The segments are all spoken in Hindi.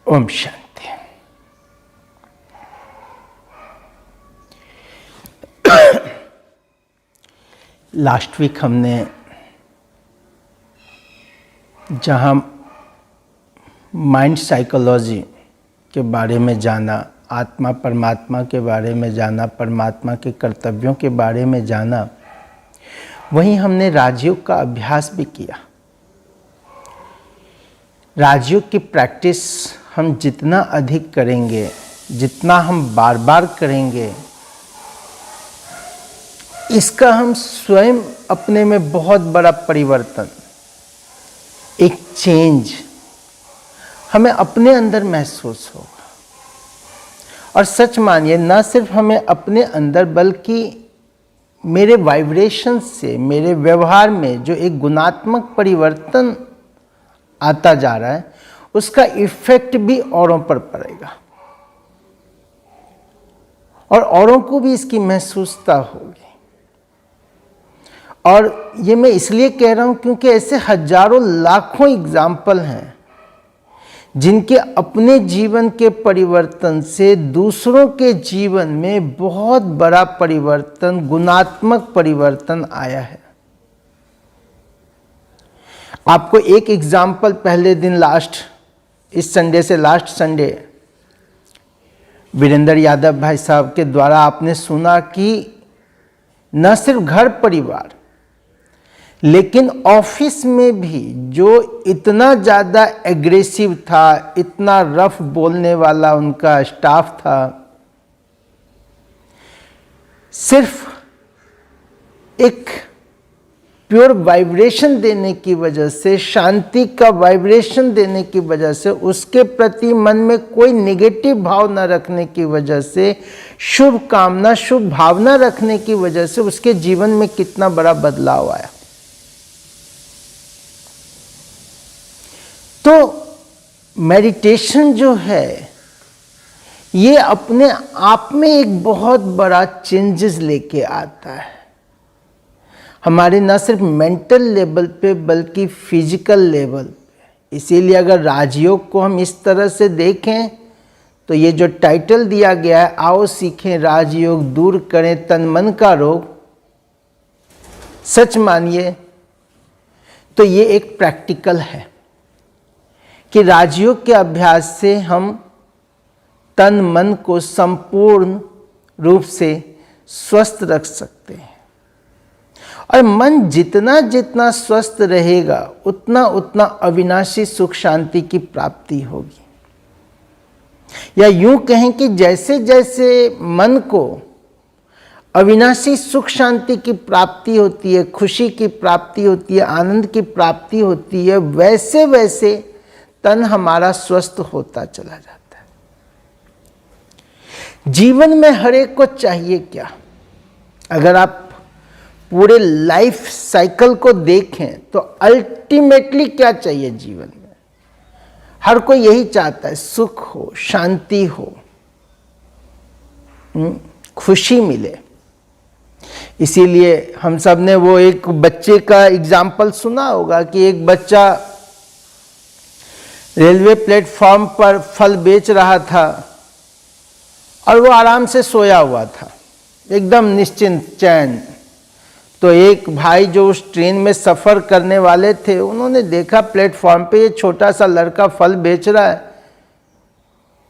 ओम शांति। लास्ट वीक हमने जहाँ माइंड साइकोलॉजी के बारे में जाना, आत्मा परमात्मा के बारे में जाना, परमात्मा के कर्तव्यों के बारे में जाना, वहीं हमने राजयोग का अभ्यास भी किया। राजयोग की प्रैक्टिस हम जितना अधिक करेंगे, जितना हम बार बार करेंगे, इसका हम स्वयं अपने में बहुत बड़ा परिवर्तन, एक चेंज हमें अपने अंदर महसूस होगा। और सच मानिए, न सिर्फ हमें अपने अंदर बल्कि मेरे वाइब्रेशन से, मेरे व्यवहार में जो एक गुणात्मक परिवर्तन आता जा रहा है, उसका इफेक्ट भी औरों पर पड़ेगा और औरों को भी इसकी महसूसता होगी। और ये मैं इसलिए कह रहा हूं क्योंकि ऐसे हजारों लाखों एग्जाम्पल हैं जिनके अपने जीवन के परिवर्तन से दूसरों के जीवन में बहुत बड़ा परिवर्तन, गुणात्मक परिवर्तन आया है। आपको एक एग्जाम्पल पहले दिन इस संडे से लास्ट संडे वीरेंद्र यादव भाई साहब के द्वारा आपने सुना कि न सिर्फ घर परिवार लेकिन ऑफिस में भी जो इतना ज़्यादा एग्रेसिव था, इतना रफ बोलने वाला उनका स्टाफ था, सिर्फ एक प्योर वाइब्रेशन देने की वजह से, शांति का वाइब्रेशन देने की वजह से, उसके प्रति मन में कोई नेगेटिव भाव न रखने की वजह से, शुभ कामना, शुभ भावना रखने की वजह से उसके जीवन में कितना बड़ा बदलाव आया। तो मेडिटेशन जो है ये अपने आप में एक बहुत बड़ा चेंजेस लेके आता है, हमारे न सिर्फ मेंटल लेवल पे बल्कि फिजिकल लेवल पे। इसीलिए अगर राजयोग को हम इस तरह से देखें तो ये जो टाइटल दिया गया है, आओ सीखें राजयोग, दूर करें तन मन का रोग, सच मानिए तो ये एक प्रैक्टिकल है कि राजयोग के अभ्यास से हम तन मन को संपूर्ण रूप से स्वस्थ रख सकते हैं। और मन जितना जितना स्वस्थ रहेगा उतना उतना अविनाशी सुख शांति की प्राप्ति होगी। या यूं कहें कि जैसे जैसे मन को अविनाशी सुख शांति की प्राप्ति होती है, खुशी की प्राप्ति होती है, आनंद की प्राप्ति होती है, वैसे वैसे तन हमारा स्वस्थ होता चला जाता है। जीवन में हर एक को चाहिए क्या? अगर आप पूरे लाइफ साइकिल को देखें तो अल्टीमेटली क्या चाहिए जीवन में? हर कोई यही चाहता है, सुख हो, शांति हो, खुशी मिले। इसीलिए हम सब ने वो एक बच्चे का एग्जाम्पल सुना होगा कि एक बच्चा रेलवे प्लेटफॉर्म पर फल बेच रहा था और वो आराम से सोया हुआ था, एकदम निश्चिंत चैन। तो एक भाई जो उस ट्रेन में सफ़र करने वाले थे, उन्होंने देखा प्लेटफॉर्म पे ये छोटा सा लड़का फल बेच रहा है,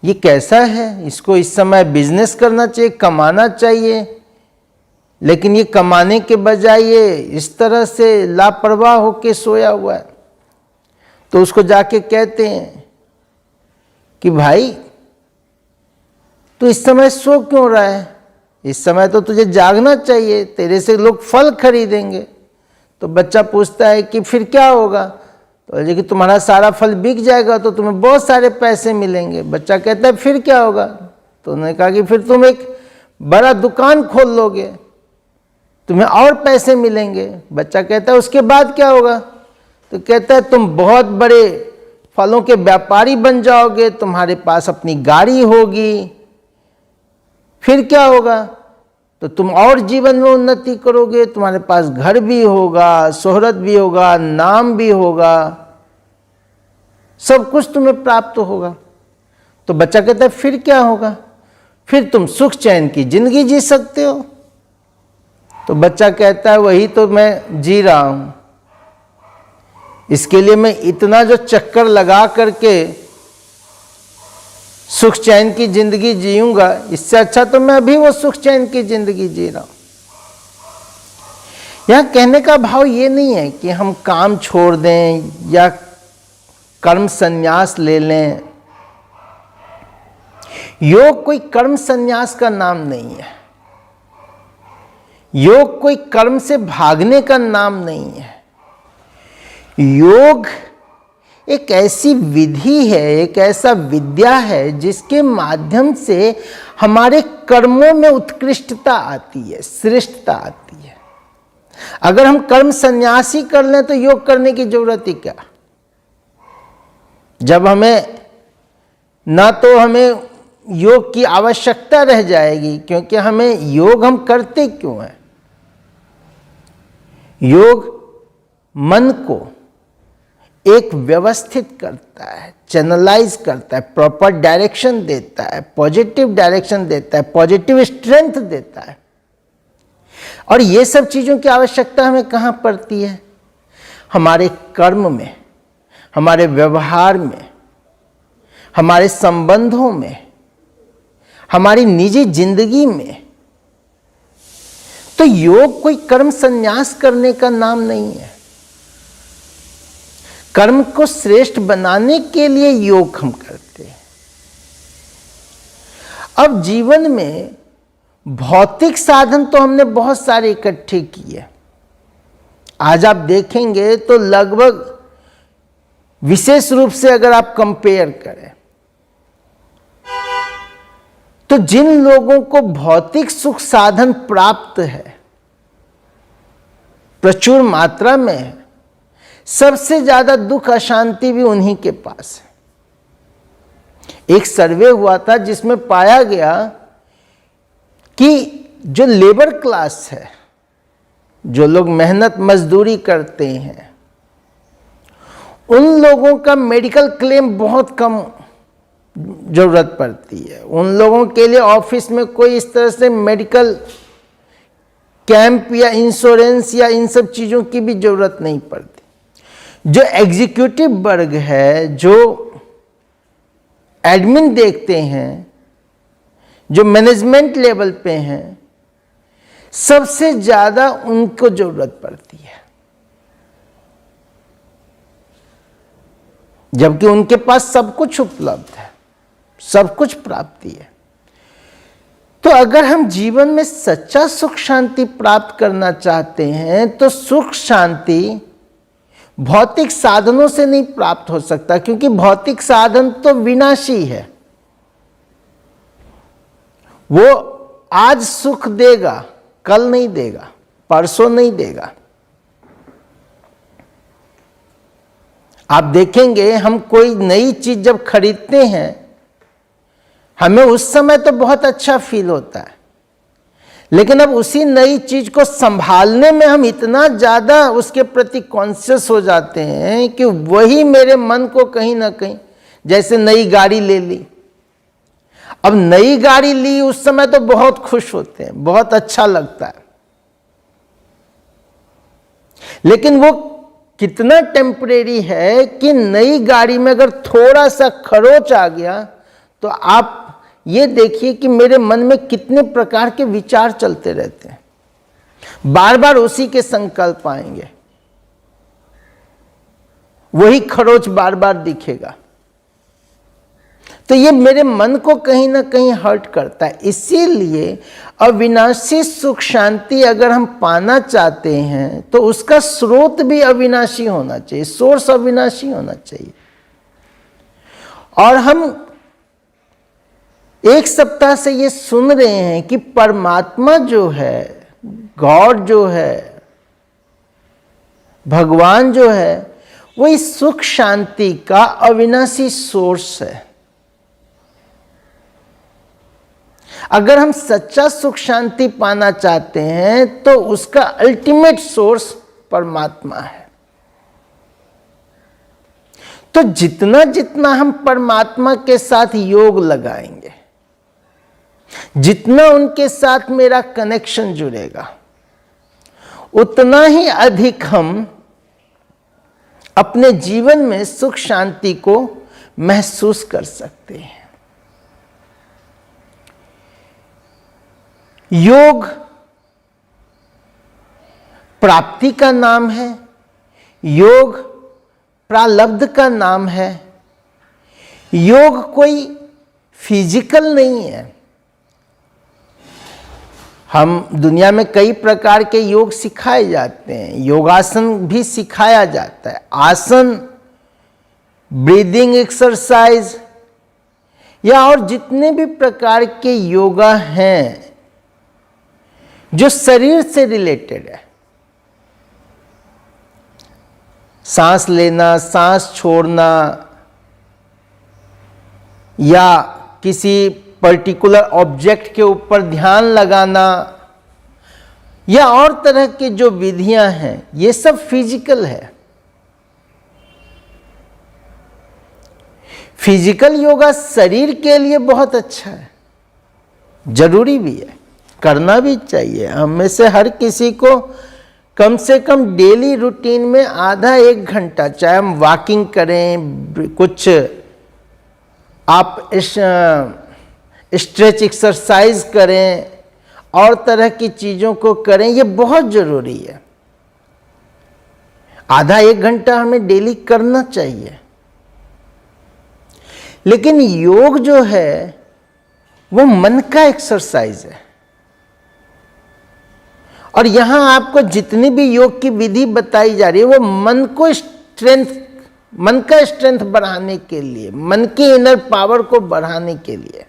ये कैसा है, इसको इस समय बिजनेस करना चाहिए, कमाना चाहिए, लेकिन ये कमाने के बजाय ये इस तरह से लापरवाह होके सोया हुआ है। तो उसको जाके कहते हैं कि भाई तू इस समय सो क्यों रहा है, इस समय तो तुझे जागना चाहिए, तेरे से लोग फल खरीदेंगे। तो बच्चा पूछता है कि फिर क्या होगा? तो कि तुम्हारा सारा फल बिक जाएगा तो तुम्हें बहुत सारे पैसे मिलेंगे। बच्चा कहता है फिर क्या होगा? तो उन्होंने कहा कि फिर तुम एक बड़ा दुकान खोल लोगे, तुम्हें और पैसे मिलेंगे। बच्चा कहता है उसके बाद क्या होगा? तो कहता है तुम बहुत बड़े फलों के व्यापारी बन जाओगे, तुम्हारे पास अपनी गाड़ी होगी। फिर क्या होगा? तो तुम और जीवन में उन्नति करोगे, तुम्हारे पास घर भी होगा, शोहरत भी होगा, नाम भी होगा, सब कुछ तुम्हें प्राप्त होगा। तो बच्चा कहता है फिर क्या होगा, फिर तुम सुख चैन की जिंदगी जी सकते हो। तो बच्चा कहता है वही तो मैं जी रहा हूं, इसके लिए मैं इतना जो चक्कर लगा करके सुख चैन की जिंदगी जीऊंगा, इससे अच्छा तो मैं अभी वो सुख चैन की जिंदगी जी रहा हूं। यहां कहने का भाव ये नहीं है कि हम काम छोड़ दें या कर्म संन्यास ले लें। योग कोई कर्म संन्यास का नाम नहीं है, योग कोई कर्म से भागने का नाम नहीं है। योग एक ऐसी विधि है, एक ऐसा विद्या है जिसके माध्यम से हमारे कर्मों में उत्कृष्टता आती है, श्रेष्ठता आती है। अगर हम कर्म संन्यास ही कर लें तो योग करने की जरूरत ही क्या। जब हमें ना तो हमें योग की आवश्यकता रह जाएगी, क्योंकि हमें योग हम करते क्यों हैं। योग मन को एक व्यवस्थित करता है, चैनलाइज करता है, प्रॉपर डायरेक्शन देता है, पॉजिटिव डायरेक्शन देता है, पॉजिटिव स्ट्रेंथ देता है। और ये सब चीजों की आवश्यकता हमें कहां पड़ती है? हमारे कर्म में, हमारे व्यवहार में, हमारे संबंधों में, हमारी निजी जिंदगी में। तो योग कोई कर्म संन्यास करने का नाम नहीं है। कर्म को श्रेष्ठ बनाने के लिए योग हम करते हैं। अब जीवन में भौतिक साधन तो हमने बहुत सारे इकट्ठे किए। आज आप देखेंगे तो लगभग, विशेष रूप से अगर आप कंपेयर करें, तो जिन लोगों को भौतिक सुख साधन प्राप्त है, प्रचुर मात्रा में है, सबसे ज्यादा दुख अशांति भी उन्हीं के पास है। एक सर्वे हुआ था जिसमें पाया गया कि जो लेबर क्लास है, जो लोग मेहनत मजदूरी करते हैं, उन लोगों का मेडिकल क्लेम बहुत कम जरूरत पड़ती है। उन लोगों के लिए ऑफिस में कोई इस तरह से मेडिकल कैंप या इंश्योरेंस या इन सब चीजों की भी जरूरत नहीं पड़ती। जो एग्जीक्यूटिव वर्ग है, जो एडमिन देखते हैं, जो मैनेजमेंट लेवल पे हैं, सबसे ज्यादा उनको जरूरत पड़ती है, जबकि उनके पास सब कुछ उपलब्ध है, सब कुछ प्राप्ति है। तो अगर हम जीवन में सच्चा सुख शांति प्राप्त करना चाहते हैं तो सुख शांति भौतिक साधनों से नहीं प्राप्त हो सकता, क्योंकि भौतिक साधन तो विनाशी है। वो आज सुख देगा, कल नहीं देगा, परसों नहीं देगा। आप देखेंगे हम कोई नई चीज जब खरीदते हैं, हमें उस समय तो बहुत अच्छा फील होता है, लेकिन अब उसी नई चीज को संभालने में हम इतना ज्यादा उसके प्रति कॉन्शियस हो जाते हैं कि वही मेरे मन को कहीं ना कहीं, जैसे नई गाड़ी ले ली। अब नई गाड़ी ली, उस समय तो बहुत खुश होते हैं, बहुत अच्छा लगता है, लेकिन वो कितना टेम्परेरी है कि नई गाड़ी में अगर थोड़ा सा खरोच आ गया तो आप ये देखिए कि मेरे मन में कितने प्रकार के विचार चलते रहते हैं, बार बार उसी के संकल्प आएंगे, वही खरोच बार बार दिखेगा। तो ये मेरे मन को कहीं ना कहीं हर्ट करता है। इसीलिए अविनाशी सुख शांति अगर हम पाना चाहते हैं तो उसका स्रोत भी अविनाशी होना चाहिए, सोर्स अविनाशी होना चाहिए। और हम एक सप्ताह से ये सुन रहे हैं कि परमात्मा जो है, गॉड जो है, भगवान जो है, वो इस सुख शांति का अविनाशी सोर्स है। अगर हम सच्चा सुख शांति पाना चाहते हैं तो उसका अल्टीमेट सोर्स परमात्मा है। तो जितना जितना हम परमात्मा के साथ योग लगाएंगे, जितना उनके साथ मेरा कनेक्शन जुड़ेगा, उतना ही अधिक हम अपने जीवन में सुख शांति को महसूस कर सकते हैं। योग प्राप्ति का नाम है, योग प्रारब्ध का नाम है। योग कोई फिजिकल नहीं है। हम दुनिया में कई प्रकार के योग सिखाए जाते हैं, योगासन भी सिखाया जाता है, आसन, ब्रीदिंग एक्सरसाइज या और जितने भी प्रकार के योगा हैं जो शरीर से रिलेटेड है, सांस लेना, सांस छोड़ना, या किसी पर्टिकुलर ऑब्जेक्ट के ऊपर ध्यान लगाना, या और तरह के जो विधियां हैं, ये सब फिजिकल है। फिजिकल योगा शरीर के लिए बहुत अच्छा है, जरूरी भी है, करना भी चाहिए। हम में से हर किसी को कम से कम डेली रूटीन में आधा एक घंटा, चाहे हम वॉकिंग करें, कुछ आप स्ट्रेच एक्सरसाइज करें, और तरह की चीज़ों को करें, ये बहुत ज़रूरी है। आधा एक घंटा हमें डेली करना चाहिए। लेकिन योग जो है वो मन का एक्सरसाइज है, और यहां आपको जितनी भी योग की विधि बताई जा रही है वो मन का स्ट्रेंथ बढ़ाने के लिए, मन की इनर पावर को बढ़ाने के लिए।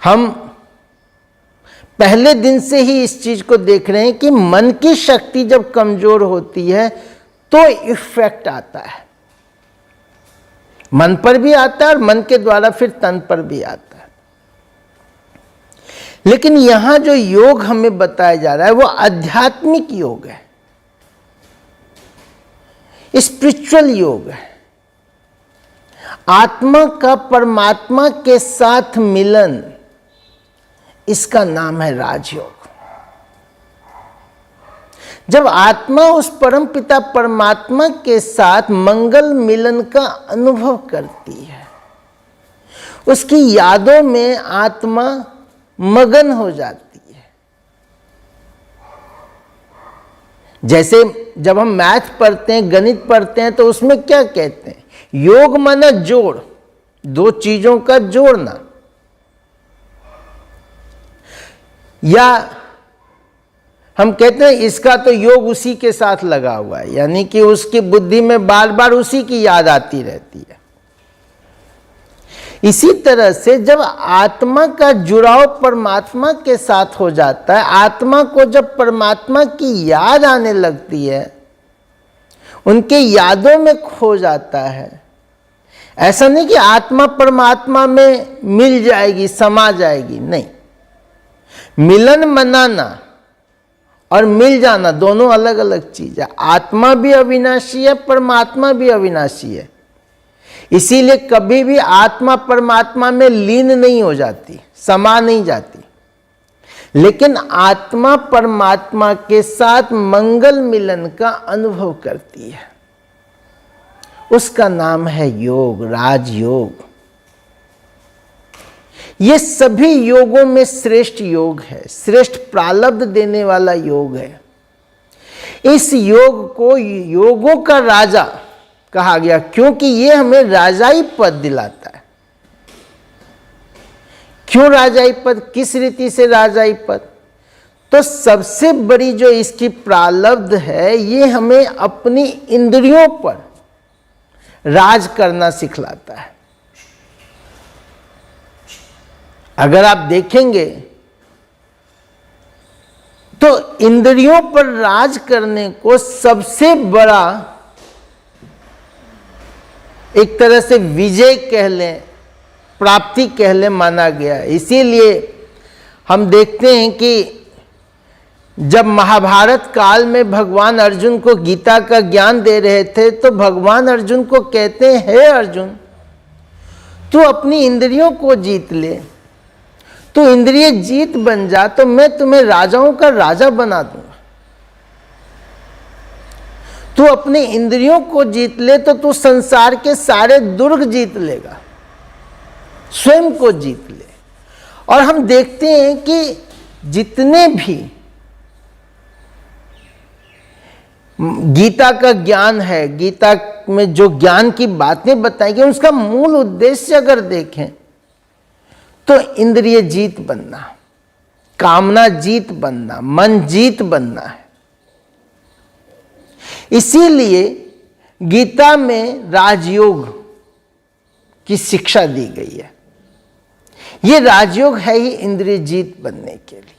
हम पहले दिन से ही इस चीज को देख रहे हैं कि मन की शक्ति जब कमजोर होती है तो इफेक्ट आता है, मन पर भी आता है और मन के द्वारा फिर तन पर भी आता है। लेकिन यहां जो योग हमें बताया जा रहा है वो आध्यात्मिक योग है, स्पिरिचुअल योग है। आत्मा का परमात्मा के साथ मिलन, इसका नाम है राजयोग। जब आत्मा उस परम पिता परमात्मा के साथ मंगल मिलन का अनुभव करती है, उसकी यादों में आत्मा मगन हो जाती है। जैसे जब हम मैथ पढ़ते हैं, गणित पढ़ते हैं, तो उसमें क्या कहते हैं? योग माना जोड़, दो चीजों का जोड़ना, या हम कहते हैं इसका तो योग उसी के साथ लगा हुआ है, यानी कि उसकी बुद्धि में बार बार उसी की याद आती रहती है। इसी तरह से जब आत्मा का जुड़ाव परमात्मा के साथ हो जाता है, आत्मा को जब परमात्मा की याद आने लगती है, उनके यादों में खो जाता है। ऐसा नहीं कि आत्मा परमात्मा में मिल जाएगी, समा जाएगी, नहीं। मिलन मनाना और मिल जाना दोनों अलग अलग चीज है। आत्मा भी अविनाशी है, परमात्मा भी अविनाशी है। इसीलिए कभी भी आत्मा परमात्मा में लीन नहीं हो जाती, समा नहीं जाती। लेकिन आत्मा परमात्मा के साथ मंगल मिलन का अनुभव करती है, उसका नाम है योग, राजयोग। ये सभी योगों में श्रेष्ठ योग है, श्रेष्ठ प्रारब्ध देने वाला योग है। इस योग को योगों का राजा कहा गया, क्योंकि ये हमें राजाई पद दिलाता है। क्यों राजाई पद? किस रीति से राजाई पद? तो सबसे बड़ी जो इसकी प्रारब्ध है, ये हमें अपनी इंद्रियों पर राज करना सिखलाता है। अगर आप देखेंगे तो इंद्रियों पर राज करने को सबसे बड़ा एक तरह से विजय कह लें, प्राप्ति कह लें, माना गया। इसीलिए हम देखते हैं कि जब महाभारत काल में भगवान अर्जुन को गीता का ज्ञान दे रहे थे तो भगवान अर्जुन को कहते हैं, हे अर्जुन, तू अपनी इंद्रियों को जीत ले, तू इंद्रिय जीत बन जा तो मैं तुम्हें राजाओं का राजा बना दूंगा। तू अपनी इंद्रियों को जीत ले तो तू संसार के सारे दुर्ग जीत लेगा, स्वयं को जीत ले। और हम देखते हैं कि जितने भी गीता का ज्ञान है, गीता में जो ज्ञान की बातें बताई गई, उसका मूल उद्देश्य अगर देखें तो इंद्रिय जीत बनना, कामना जीत बनना, मन जीत बनना है। इसीलिए गीता में राजयोग की शिक्षा दी गई है। यह राजयोग है ही इंद्रिय जीत बनने के लिए,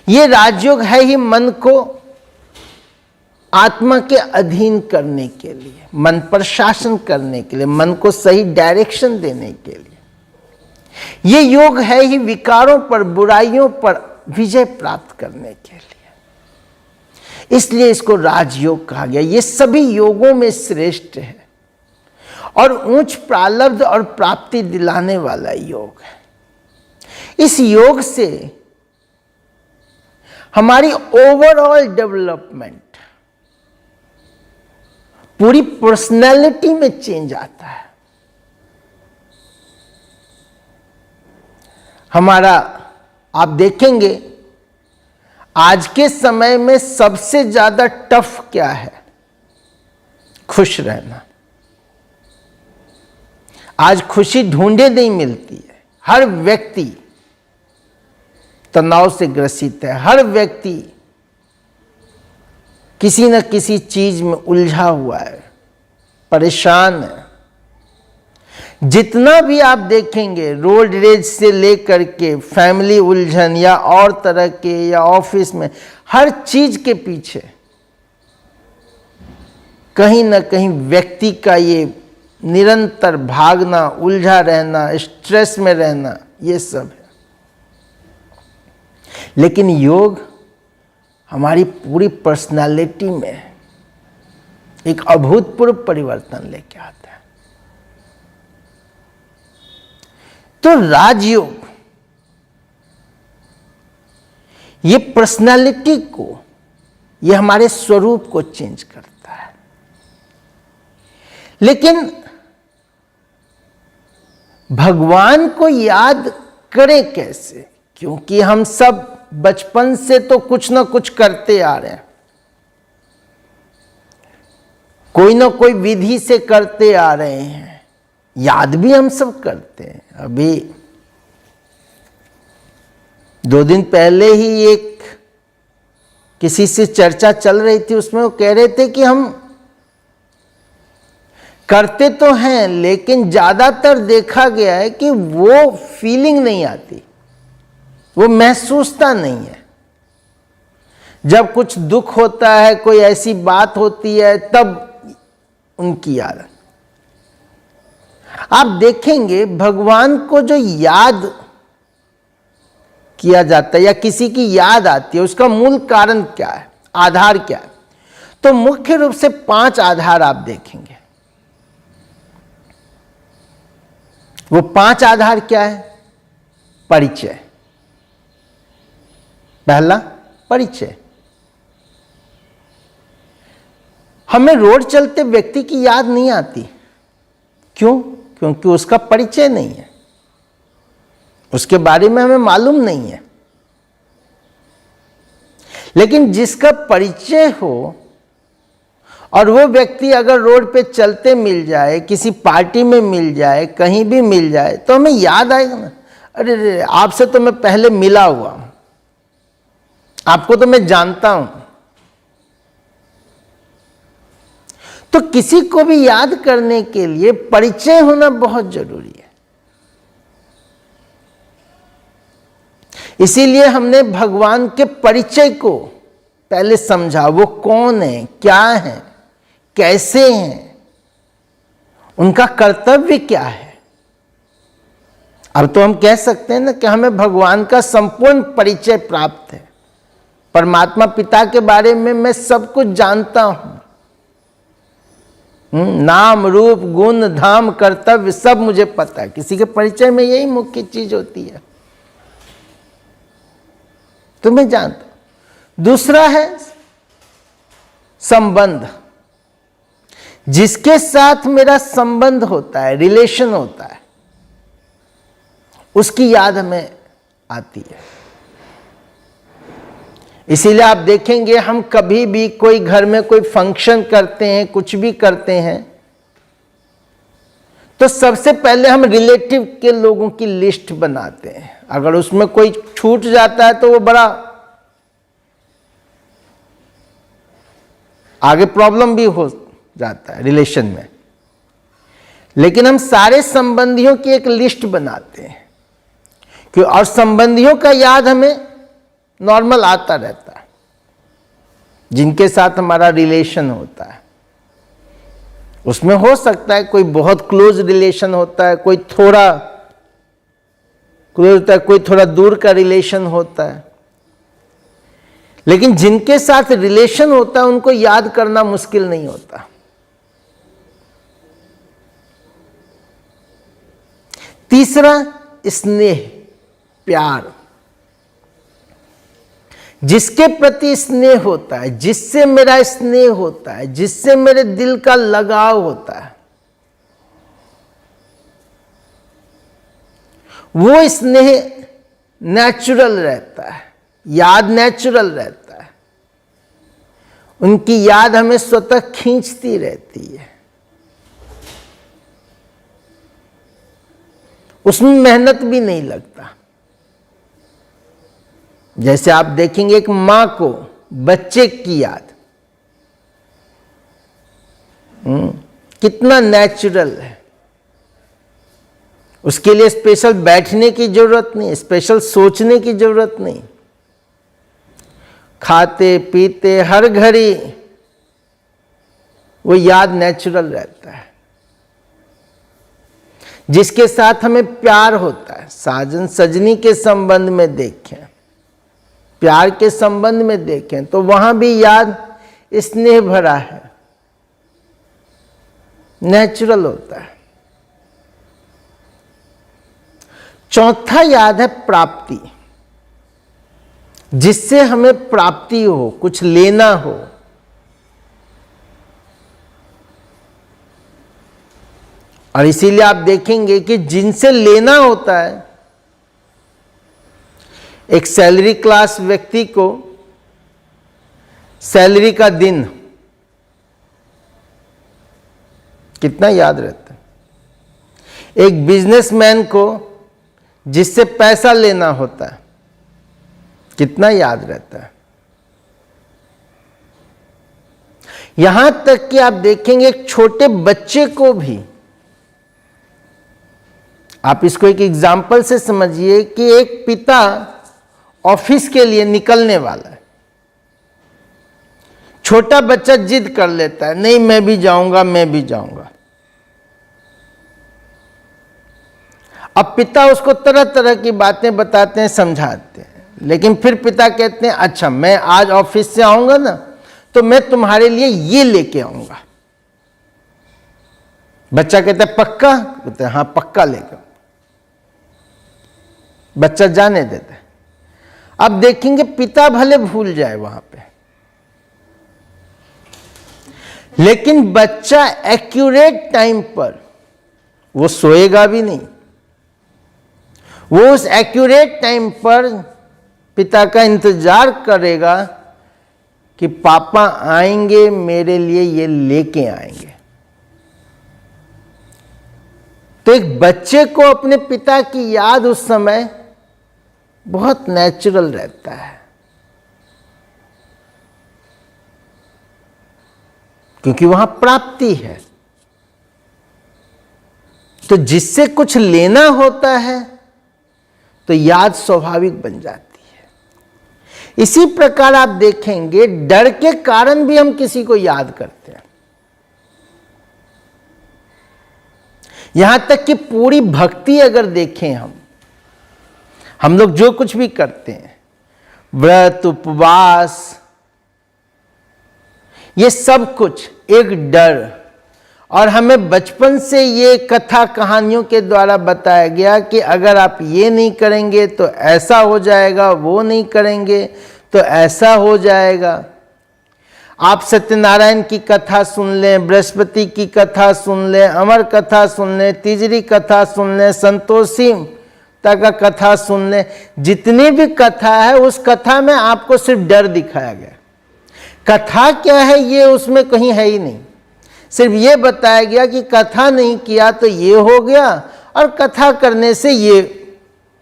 यह राजयोग है ही मन को आत्मा के अधीन करने के लिए, मन पर शासन करने के लिए, मन को सही डायरेक्शन देने के लिए। यह योग है ही विकारों पर, बुराइयों पर विजय प्राप्त करने के लिए। इसलिए इसको राजयोग कहा गया। यह सभी योगों में श्रेष्ठ है और उच्च प्रारब्ध और प्राप्ति दिलाने वाला योग है। इस योग से हमारी ओवरऑल डेवलपमेंट, पूरी पर्सनैलिटी में चेंज आता है। हमारा, आप देखेंगे आज के समय में सबसे ज्यादा टफ क्या है? खुश रहना। आज खुशी ढूंढे नहीं मिलती है। हर व्यक्ति तनाव से ग्रसित है, हर व्यक्ति किसी न किसी चीज में उलझा हुआ है, परेशान है। जितना भी आप देखेंगे, रोड रेज से लेकर के फैमिली उलझन या और तरह के, या ऑफिस में, हर चीज के पीछे कहीं न कहीं व्यक्ति का ये निरंतर भागना, उलझा रहना, स्ट्रेस में रहना, ये सब है। लेकिन योग हमारी पूरी पर्सनालिटी में एक अभूतपूर्व परिवर्तन लेके आता है। तो राजयोग ये पर्सनालिटी को, ये हमारे स्वरूप को चेंज करता है। लेकिन भगवान को याद करें कैसे? क्योंकि हम सब बचपन से तो कुछ ना कुछ करते आ रहे हैं, कोई ना कोई विधि से करते आ रहे हैं, याद भी हम सब करते हैं। अभी 2 दिन पहले ही एक किसी से चर्चा चल रही थी, उसमें वो कह रहे थे कि हम करते तो हैं लेकिन ज्यादातर देखा गया है कि वो फीलिंग नहीं आती, वो महसूसता नहीं है। जब कुछ दुख होता है, कोई ऐसी बात होती है, तब उनकी याद। आप देखेंगे भगवान को जो याद किया जाता है या किसी की याद आती है, उसका मूल कारण क्या है, आधार क्या है? तो मुख्य रूप से 5 आधार आप देखेंगे। वो 5 आधार क्या है? परिचय। पहला, परिचय। हमें रोड चलते व्यक्ति की याद नहीं आती। क्यों? क्योंकि उसका परिचय नहीं है, उसके बारे में हमें मालूम नहीं है। लेकिन जिसका परिचय हो और वो व्यक्ति अगर रोड पे चलते मिल जाए, किसी पार्टी में मिल जाए, कहीं भी मिल जाए, तो हमें याद आएगा ना, अरे आपसे तो मैं पहले मिला हुआ हूं, आपको तो मैं जानता हूं। तो किसी को भी याद करने के लिए परिचय होना बहुत जरूरी है। इसीलिए हमने भगवान के परिचय को पहले समझा। वो कौन है, क्या है, कैसे हैं, उनका कर्तव्य क्या है। अब तो हम कह सकते हैं ना कि हमें भगवान का संपूर्ण परिचय प्राप्त है। परमात्मा पिता के बारे में मैं सब कुछ जानता हूं। नाम रूप गुण धाम कर्तव्य सब मुझे पता है। किसी के परिचय में यही मुख्य चीज होती है, तो मैं जानता हूं। दूसरा है संबंध। जिसके साथ मेरा संबंध होता है, रिलेशन होता है, उसकी याद हमें आती है। इसीलिए आप देखेंगे हम कभी भी कोई घर में कोई फंक्शन करते हैं, कुछ भी करते हैं, तो सबसे पहले हम रिलेटिव के लोगों की लिस्ट बनाते हैं। अगर उसमें कोई छूट जाता है तो वो बड़ा आगे प्रॉब्लम भी हो जाता है रिलेशन में। लेकिन हम सारे संबंधियों की एक लिस्ट बनाते हैं क्यों, और संबंधियों का याद हमें नॉर्मल आता रहता है, जिनके साथ हमारा रिलेशन होता है। उसमें हो सकता है कोई बहुत क्लोज रिलेशन होता है, कोई थोड़ा क्लोज होता है, कोई थोड़ा दूर का रिलेशन होता है। लेकिन जिनके साथ रिलेशन होता है उनको याद करना मुश्किल नहीं होता। तीसरा स्नेह, प्यार। जिसके प्रति स्नेह होता है, जिससे मेरा स्नेह होता है, जिससे मेरे दिल का लगाव होता है, वो स्नेह नेचुरल रहता है, याद नेचुरल रहता है। उनकी याद हमें स्वतः खींचती रहती है। उसमें मेहनत भी नहीं लगता। जैसे आप देखेंगे एक मां को बच्चे की याद कितना नेचुरल है। उसके लिए स्पेशल बैठने की जरूरत नहीं, स्पेशल सोचने की जरूरत नहीं। खाते पीते हर घड़ी वो याद नेचुरल रहता है। जिसके साथ हमें प्यार होता है, साजन सजनी के संबंध में देखें, प्यार के संबंध में देखें तो वहां भी याद स्नेह भरा है, नेचुरल होता है। चौथा याद है प्राप्ति। जिससे हमें प्राप्ति हो, कुछ लेना हो। और इसीलिए आप देखेंगे कि जिनसे लेना होता है, एक सैलरी क्लास व्यक्ति को सैलरी का दिन कितना याद रहता है। एक बिजनेसमैन को जिससे पैसा लेना होता है कितना याद रहता है। यहां तक कि आप देखेंगे एक छोटे बच्चे को भी, आप इसको एक एग्जाम्पल से समझिए कि एक पिता ऑफिस के लिए निकलने वाला है। छोटा बच्चा जिद कर लेता है, नहीं मैं भी जाऊंगा, मैं भी जाऊंगा। अब पिता उसको तरह तरह की बातें बताते हैं, समझाते हैं, लेकिन फिर पिता कहते हैं अच्छा मैं आज ऑफिस से आऊंगा ना तो मैं तुम्हारे लिए ये लेके आऊंगा। बच्चा कहता है पक्का? कहते हैं हाँ पक्का लेकर। बच्चा जाने देता है। अब देखेंगे पिता भले भूल जाए वहां पे, लेकिन बच्चा एक्यूरेट टाइम पर वो सोएगा भी नहीं। वो उस एक्यूरेट टाइम पर पिता का इंतजार करेगा कि पापा आएंगे मेरे लिए ये लेके आएंगे। तो एक बच्चे को अपने पिता की याद उस समय बहुत नेचुरल रहता है, क्योंकि वहां प्राप्ति है। तो जिससे कुछ लेना होता है तो याद स्वाभाविक बन जाती है। इसी प्रकार आप देखेंगे डर के कारण भी हम किसी को याद करते हैं। यहां तक कि पूरी भक्ति अगर देखें हम लोग जो कुछ भी करते हैं, व्रत, उपवास, ये सब कुछ एक डर। और हमें बचपन से ये कथा कहानियों के द्वारा बताया गया कि अगर आप ये नहीं करेंगे तो ऐसा हो जाएगा, वो नहीं करेंगे तो ऐसा हो जाएगा। आप सत्यनारायण की कथा सुन लें, बृहस्पति की कथा सुन लें, अमर कथा सुन लें, तीजरी कथा सुन लें, संतोषी का कथा सुन लें, जितनी भी कथा है उस कथा में आपको सिर्फ डर दिखाया गया। कथा क्या है ये उसमें कहीं है ही नहीं, सिर्फ ये बताया गया कि कथा नहीं किया तो ये हो गया, और कथा करने से ये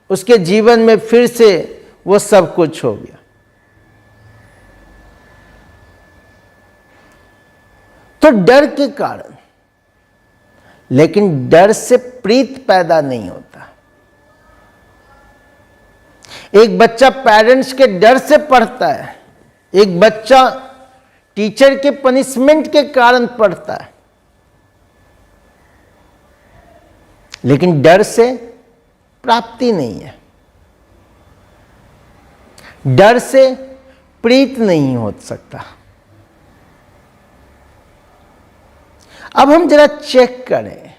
उसके जीवन में फिर से वो सब कुछ हो गया। तो डर के कारण, लेकिन डर से प्रीत पैदा नहीं होता। एक बच्चा पेरेंट्स के डर से पढ़ता है, एक बच्चा टीचर के पनिशमेंट के कारण पढ़ता है, लेकिन डर से प्राप्ति नहीं है, डर से प्रीत नहीं हो सकता। अब हम जरा चेक करें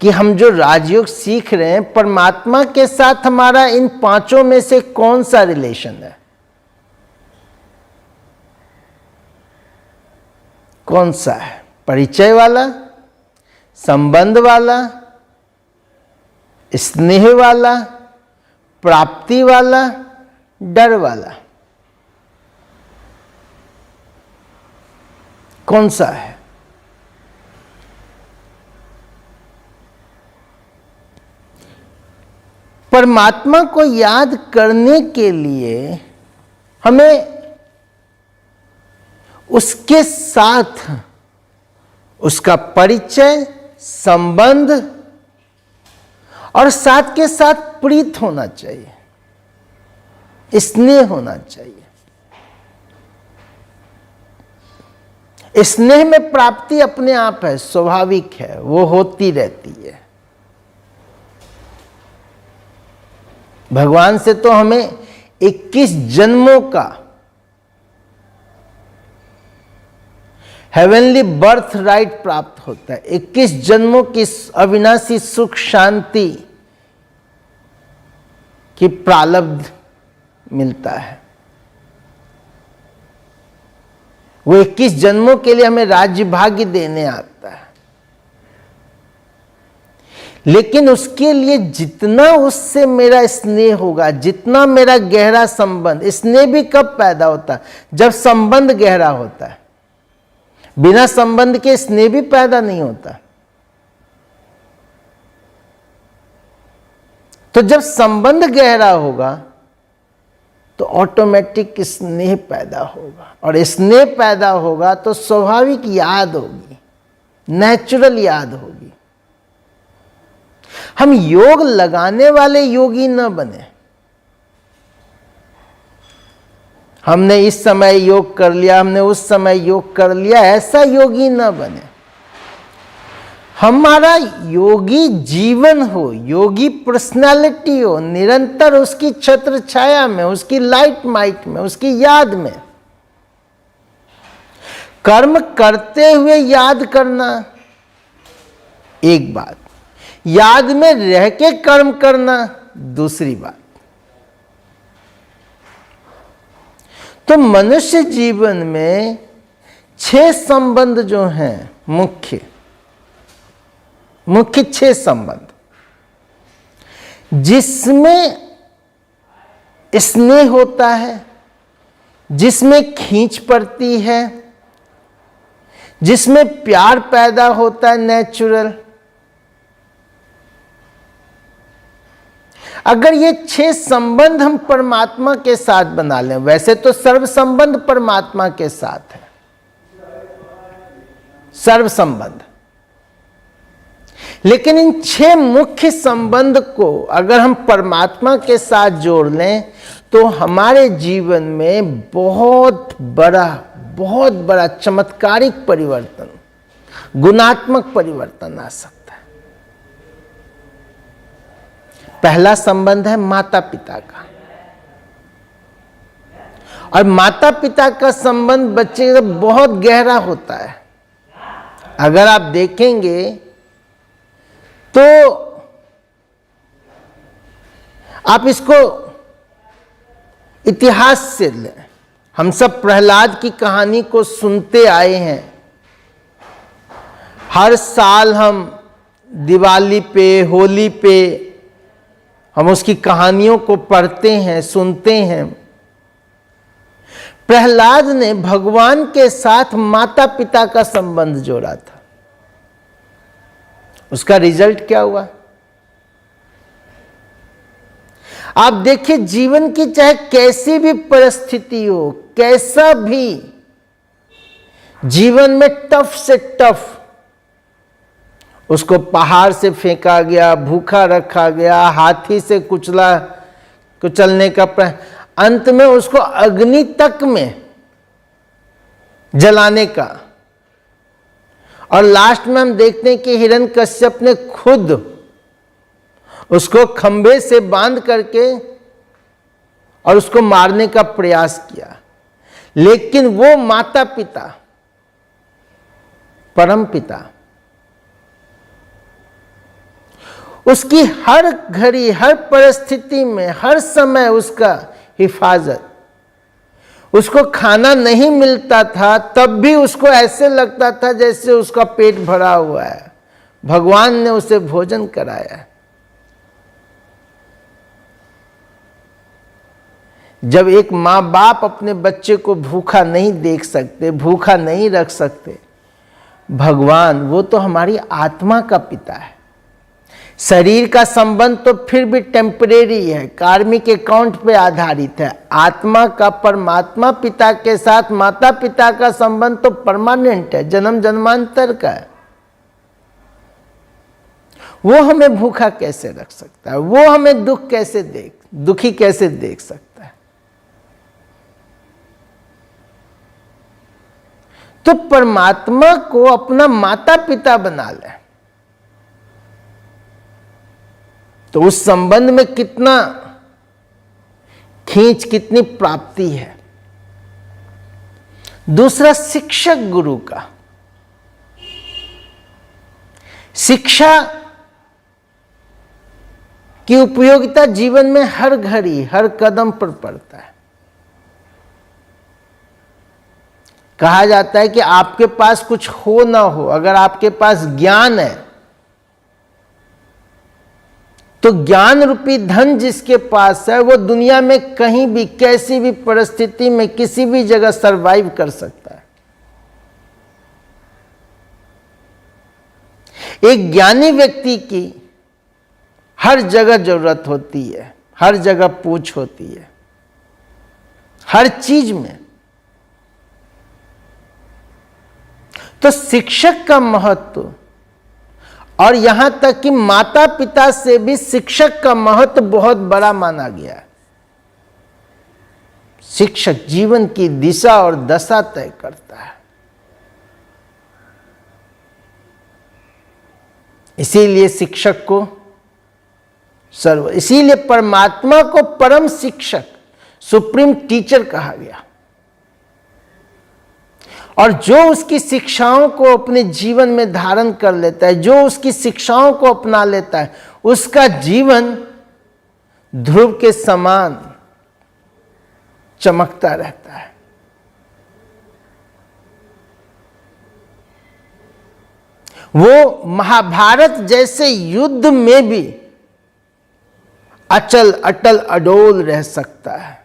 कि हम जो राजयोग सीख रहे हैं, परमात्मा के साथ हमारा इन पांचों में से कौन सा रिलेशन है? कौन सा है? परिचय वाला, संबंध वाला, स्नेह वाला, प्राप्ति वाला, डर वाला? कौन सा है? परमात्मा को याद करने के लिए हमें उसके साथ उसका परिचय, संबंध और साथ के साथ प्रीत होना चाहिए, स्नेह होना चाहिए। स्नेह में प्राप्ति अपने आप है, स्वाभाविक है, वो होती रहती है। भगवान से तो हमें 21 जन्मों का हेवनली बर्थ राइट प्राप्त होता है, 21 जन्मों की अविनाशी सुख शांति की प्रारब्ध मिलता है। वो 21 जन्मों के लिए हमें राज्य भाग्य देने आता है, लेकिन उसके लिए जितना उससे मेरा स्नेह होगा, जितना मेरा गहरा संबंध, स्नेह भी कब पैदा होता है? जब संबंध गहरा होता है। बिना संबंध के स्नेह भी पैदा नहीं होता। तो जब संबंध गहरा होगा तो ऑटोमेटिक स्नेह पैदा होगा, और स्नेह पैदा होगा तो स्वाभाविक याद होगी, नेचुरल याद होगी। हम योग लगाने वाले योगी न बने। हमने इस समय योग कर लिया, हमने उस समय योग कर लिया, ऐसा योगी न बने। हमारा योगी जीवन हो, योगी पर्सनालिटी हो, निरंतर उसकी छत्र छाया में, उसकी लाइट माइट में, उसकी याद में। कर्म करते हुए याद करना एक बात, याद में रह के कर्म करना दूसरी बात। तो मनुष्य जीवन में 6 संबंध जो हैं, मुख्य 6 संबंध, जिसमें स्नेह होता है, जिसमें खींच पड़ती है, जिसमें प्यार पैदा होता है नेचुरल। अगर ये 6 संबंध हम परमात्मा के साथ बना लें, वैसे तो सर्व संबंध परमात्मा के साथ है, सर्व संबंध, लेकिन इन 6 मुख्य संबंध को अगर हम परमात्मा के साथ जोड़ लें तो हमारे जीवन में बहुत बड़ा चमत्कारिक परिवर्तन, गुणात्मक परिवर्तन आ सकता है। पहला संबंध है माता पिता का। और माता पिता का संबंध बच्चे के साथ बहुत गहरा होता है। अगर आप देखेंगे तो आप इसको इतिहास से लें। हम सब प्रहलाद की कहानी को सुनते आए हैं। हर साल हम दिवाली पे, होली पे हम उसकी कहानियों को पढ़ते हैं, सुनते हैं। प्रहलाद ने भगवान के साथ माता पिता का संबंध जोड़ा था। उसका रिजल्ट क्या हुआ? आप देखिए, जीवन की चाहे कैसी भी परिस्थिति हो, कैसा भी जीवन में टफ से टफ, उसको पहाड़ से फेंका गया, भूखा रखा गया, हाथी से कुचलने का अंत में उसको अग्नि तक में जलाने का, और लास्ट में हम देखते हैं कि हिरण्यकश्यप ने खुद उसको खंभे से बांध करके और उसको मारने का प्रयास किया। लेकिन वो माता पिता, परम पिता, उसकी हर घड़ी, हर परिस्थिति में, हर समय उसका हिफाजत। उसको खाना नहीं मिलता था तब भी उसको ऐसे लगता था जैसे उसका पेट भरा हुआ है। भगवान ने उसे भोजन कराया। जब एक माँ बाप अपने बच्चे को भूखा नहीं देख सकते, भूखा नहीं रख सकते, भगवान, वो तो हमारी आत्मा का पिता है। शरीर का संबंध तो फिर भी टेम्परेरी है, कार्मिक अकाउंट पे आधारित है। आत्मा का परमात्मा पिता के साथ माता पिता का संबंध तो परमानेंट है, जन्म जन्मांतर का है। वो हमें भूखा कैसे रख सकता है? वो हमें दुखी कैसे देख सकता है? तो परमात्मा को अपना माता पिता बना ले तो उस संबंध में कितना खींच, कितनी प्राप्ति है। दूसरा, शिक्षक गुरु का। शिक्षा की उपयोगिता जीवन में हर घड़ी, हर कदम पर पड़ता है। कहा जाता है कि आपके पास कुछ हो ना हो, अगर आपके पास ज्ञान है तो ज्ञान रूपी धन जिसके पास है वो दुनिया में कहीं भी, कैसी भी परिस्थिति में, किसी भी जगह सरवाइव कर सकता है। एक ज्ञानी व्यक्ति की हर जगह जरूरत होती है, हर जगह पूछ होती है, हर चीज में। तो शिक्षक का महत्व, और यहां तक कि माता पिता से भी शिक्षक का महत्व बहुत बड़ा माना गया है। शिक्षक जीवन की दिशा और दशा तय करता है। इसीलिए शिक्षक को इसीलिए परमात्मा को परम शिक्षक, सुप्रीम टीचर कहा गया। और जो उसकी शिक्षाओं को अपने जीवन में धारण कर लेता है, जो उसकी शिक्षाओं को अपना लेता है, उसका जीवन ध्रुव के समान चमकता रहता है। वो महाभारत जैसे युद्ध में भी अचल, अटल, अडोल रह सकता है।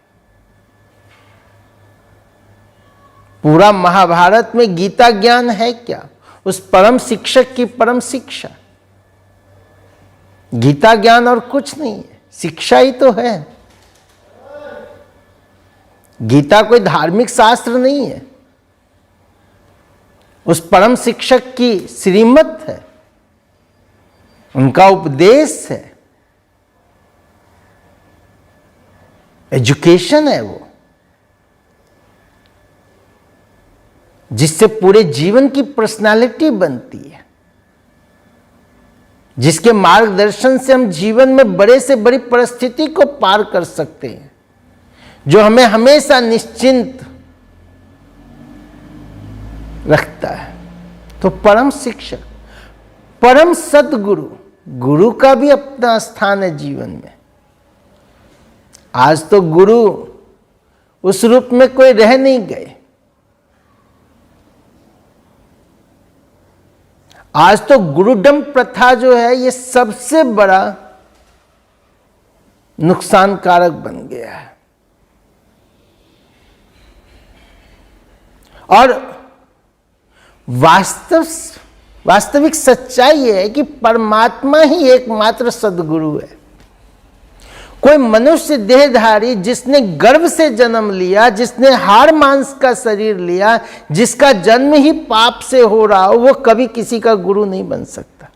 पूरा महाभारत में गीता ज्ञान है क्या? उस परम शिक्षक की परम शिक्षा। गीता ज्ञान और कुछ नहीं है, शिक्षा ही तो है। गीता कोई धार्मिक शास्त्र नहीं है, उस परम शिक्षक की श्रीमत है, उनका उपदेश है, एजुकेशन है वो, जिससे पूरे जीवन की पर्सनालिटी बनती है, जिसके मार्गदर्शन से हम जीवन में बड़े से बड़ी परिस्थिति को पार कर सकते हैं, जो हमें हमेशा निश्चिंत रखता है। तो परम शिक्षक, परम सद्गुरु, गुरु का भी अपना स्थान है जीवन में। आज तो गुरु उस रूप में कोई रह नहीं गए। आज तो गुरुडम प्रथा जो है ये सबसे बड़ा नुकसानकारक बन गया है। और वास्तविक सच्चाई ये है कि परमात्मा ही एकमात्र सद्गुरु है। कोई मनुष्य देहधारी जिसने गर्भ से जन्म लिया, जिसने हाड़ मांस का शरीर लिया, जिसका जन्म ही पाप से हो रहा हो, वो कभी किसी का गुरु नहीं बन सकता।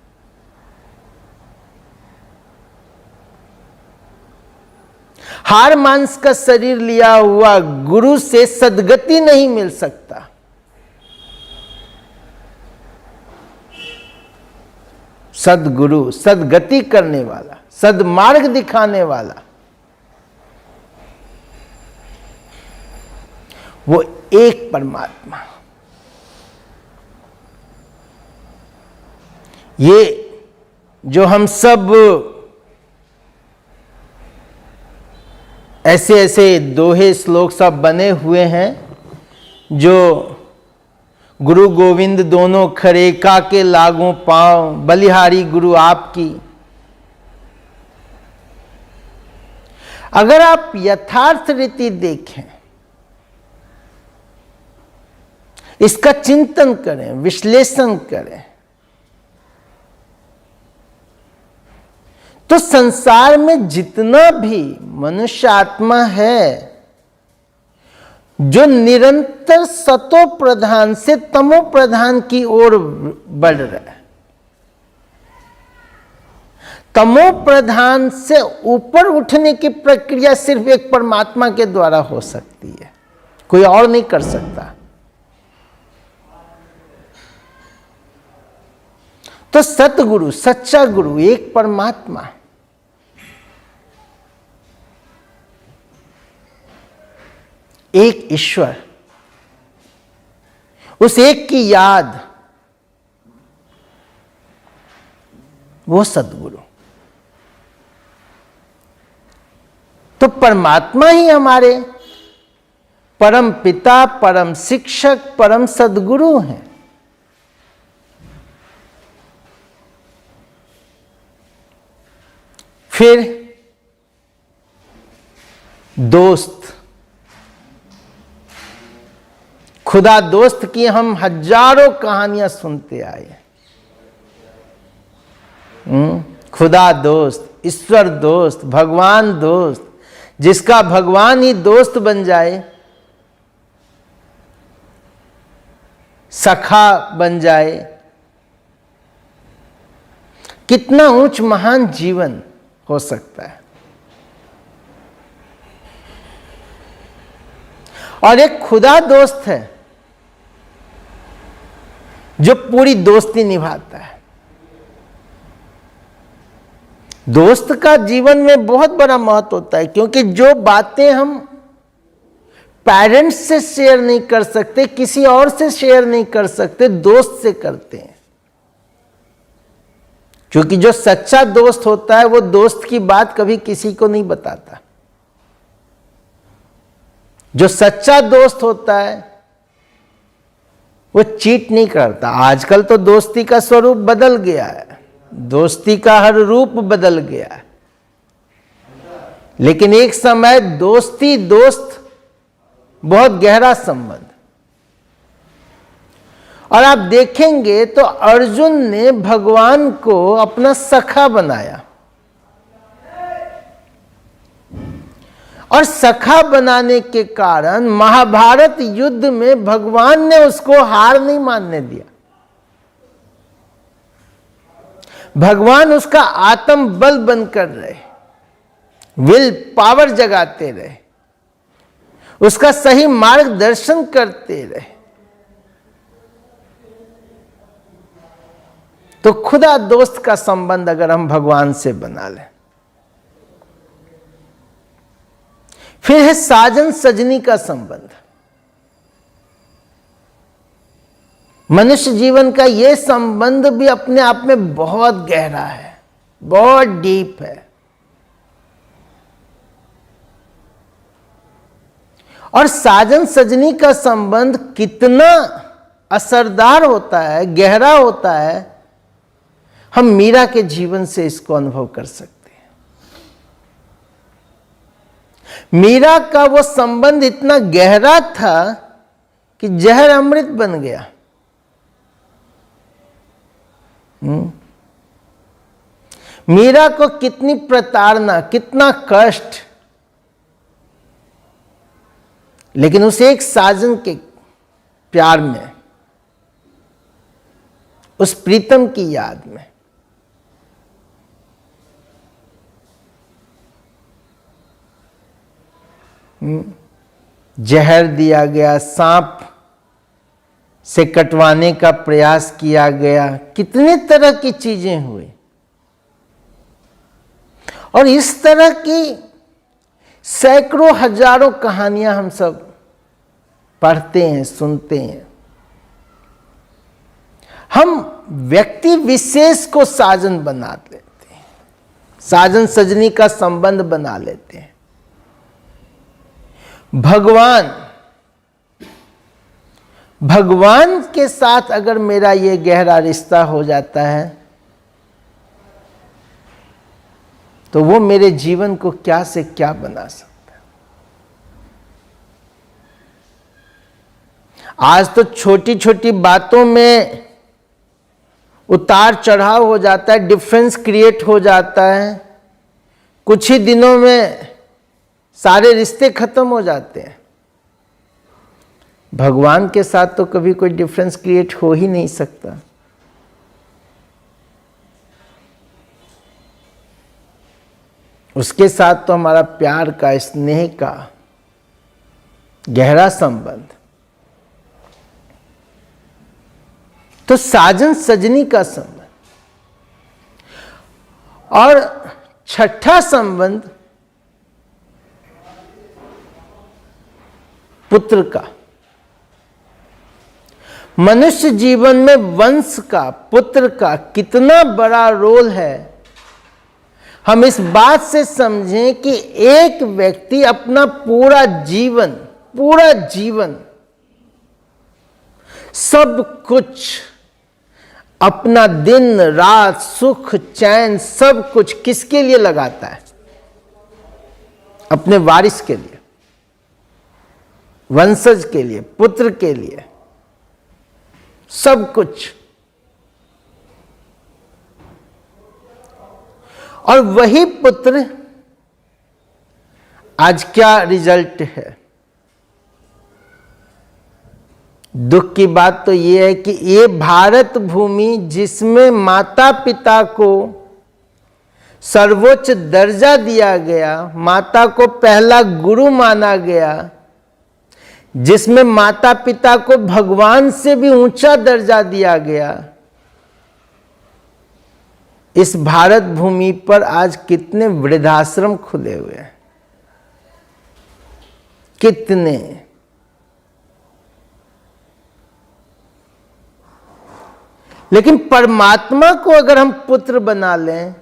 हाड़ मांस का शरीर लिया हुआ गुरु से सद्गति नहीं मिल सकता। सद्गुरु, सद्गति करने वाला, सद्मार्ग दिखाने वाला, वो एक परमात्मा। ये जो हम सब ऐसे ऐसे दोहे श्लोक सब बने हुए हैं, जो गुरु गोविंद दोनों खरे, काके लागू पांव, बलिहारी गुरु आपकी, अगर आप यथार्थ रीति देखें, इसका चिंतन करें, विश्लेषण करें, तो संसार में जितना भी मनुष्य आत्मा है जो निरंतर सतो प्रधान से तमो प्रधान की ओर बढ़ रहा है, तमो प्रधान से ऊपर उठने की प्रक्रिया सिर्फ एक परमात्मा के द्वारा हो सकती है, कोई और नहीं कर सकता। तो सतगुरु, सच्चा गुरु एक परमात्मा, एक ईश्वर, उस एक की याद, वो सद्गुरु। तो परमात्मा ही हमारे परम पिता, परम शिक्षक, परम सद्गुरु हैं। फिर दोस्त, खुदा दोस्त की हम हजारों कहानियां सुनते आए। खुदा दोस्त, ईश्वर दोस्त, भगवान दोस्त, जिसका भगवान ही दोस्त बन जाए, सखा बन जाए, कितना ऊंच महान जीवन हो सकता है। और एक खुदा दोस्त है जो पूरी दोस्ती निभाता है। दोस्त का जीवन में बहुत बड़ा महत्व होता है, क्योंकि जो बातें हम पेरेंट्स से शेयर नहीं कर सकते, किसी और से शेयर नहीं कर सकते, दोस्त से करते हैं। क्योंकि जो सच्चा दोस्त होता है वो दोस्त की बात कभी किसी को नहीं बताता। जो सच्चा दोस्त होता है वो चीट नहीं करता। आजकल तो दोस्ती का स्वरूप बदल गया है, दोस्ती का हर रूप बदल गया है, लेकिन एक समय दोस्ती दोस्त बहुत गहरा संबंध। और आप देखेंगे तो अर्जुन ने भगवान को अपना सखा बनाया, और सखा बनाने के कारण महाभारत युद्ध में भगवान ने उसको हार नहीं मानने दिया। भगवान उसका आत्म बल बनकर रहे, विल पावर जगाते रहे, उसका सही मार्गदर्शन करते रहे। तो खुदा दोस्त का संबंध अगर हम भगवान से बना लें, फिर है साजन सजनी का संबंध। मनुष्य जीवन का यह संबंध भी अपने आप में बहुत गहरा है, बहुत डीप है। और साजन सजनी का संबंध कितना असरदार होता है, गहरा होता है, हम मीरा के जीवन से इसको अनुभव कर सकते हैं। मीरा का वो संबंध इतना गहरा था कि जहर अमृत बन गया। मीरा को कितनी प्रताड़ना, कितना कष्ट, लेकिन उस एक साजन के प्यार में, उस प्रीतम की याद में जहर दिया गया, सांप से कटवाने का प्रयास किया गया, कितने तरह की चीजें हुई। और इस तरह की सैकड़ों हजारों कहानियां हम सब पढ़ते हैं, सुनते हैं। हम व्यक्ति विशेष को साजन बना लेते हैं, साजन सजनी का संबंध बना लेते हैं। भगवान के साथ अगर मेरा ये गहरा रिश्ता हो जाता है तो वो मेरे जीवन को क्या से क्या बना सकता है। आज तो छोटी छोटी बातों में उतार चढ़ाव हो जाता है, डिफरेंस क्रिएट हो जाता है, कुछ ही दिनों में सारे रिश्ते खत्म हो जाते हैं। भगवान के साथ तो कभी कोई डिफरेंस क्रिएट हो ही नहीं सकता। उसके साथ तो हमारा प्यार का, स्नेह का गहरा संबंध। तो साजन सजनी का संबंध। और छठा संबंध पुत्र का। मनुष्य जीवन में वंश का, पुत्र का कितना बड़ा रोल है, हम इस बात से समझें कि एक व्यक्ति अपना पूरा जीवन सब कुछ, अपना दिन रात, सुख चैन, सब कुछ किसके लिए लगाता है? अपने वारिस के लिए, वंशज के लिए, पुत्र के लिए, सब कुछ। और वही पुत्र आज क्या रिजल्ट है? दुख की बात तो यह है कि ये भारत भूमि जिसमें माता पिता को सर्वोच्च दर्जा दिया गया, माता को पहला गुरु माना गया, जिसमें माता पिता को भगवान से भी ऊंचा दर्जा दिया गया, इस भारत भूमि पर आज कितने वृद्धाश्रम खुले हुए हैं, कितने। लेकिन परमात्मा को अगर हम पुत्र बना लें,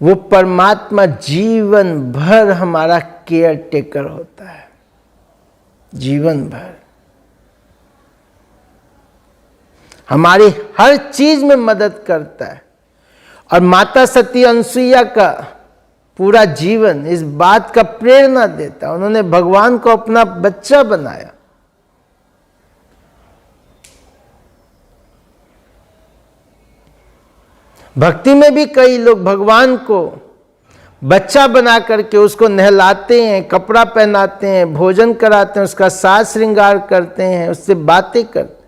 वो परमात्मा जीवन भर हमारा केयर टेकर होता है, जीवन भर हमारी हर चीज में मदद करता है। और माता सती अनसुईया का पूरा जीवन इस बात का प्रेरणा देता है। उन्होंने भगवान को अपना बच्चा बनाया। भक्ति में भी कई लोग भगवान को बच्चा बना करके उसको नहलाते हैं, कपड़ा पहनाते हैं, भोजन कराते हैं, उसका साज श्रृंगार करते हैं, उससे बातें करते हैं।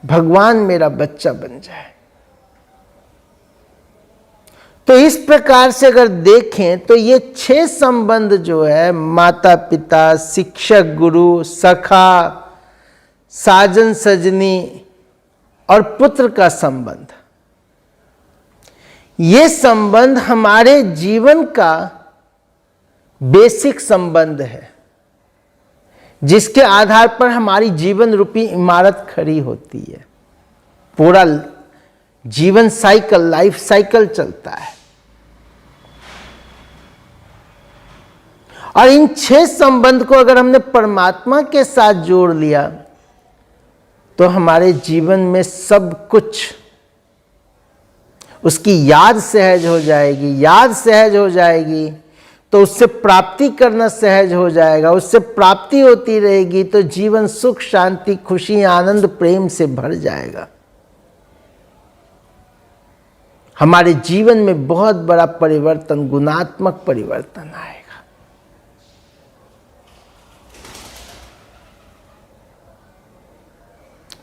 भगवान मेरा बच्चा बन जाए। तो इस प्रकार से अगर देखें तो ये 6 संबंध जो है, माता पिता, शिक्षक गुरु, सखा, साजन सजनी और पुत्र का संबंध, ये संबंध हमारे जीवन का बेसिक संबंध है जिसके आधार पर हमारी जीवन रूपी इमारत खड़ी होती है। पूरा जीवन साइकिल, लाइफ साइकिल चलता है। और इन 6 संबंध को अगर हमने परमात्मा के साथ जोड़ लिया तो हमारे जीवन में सब कुछ, उसकी याद सहज हो जाएगी। याद सहज हो जाएगी तो उससे प्राप्ति करना सहज हो जाएगा। उससे प्राप्ति होती रहेगी तो जीवन सुख, शांति, खुशी, आनंद, प्रेम से भर जाएगा। हमारे जीवन में बहुत बड़ा परिवर्तन, गुणात्मक परिवर्तन आएगा।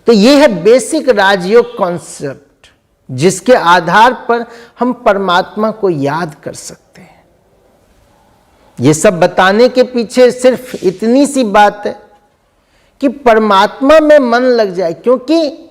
तो यह है बेसिक राजयोग कॉन्सेप्ट जिसके आधार पर हम परमात्मा को याद कर सकते हैं। ये सब बताने के पीछे सिर्फ इतनी सी बात है कि परमात्मा में मन लग जाए। क्योंकि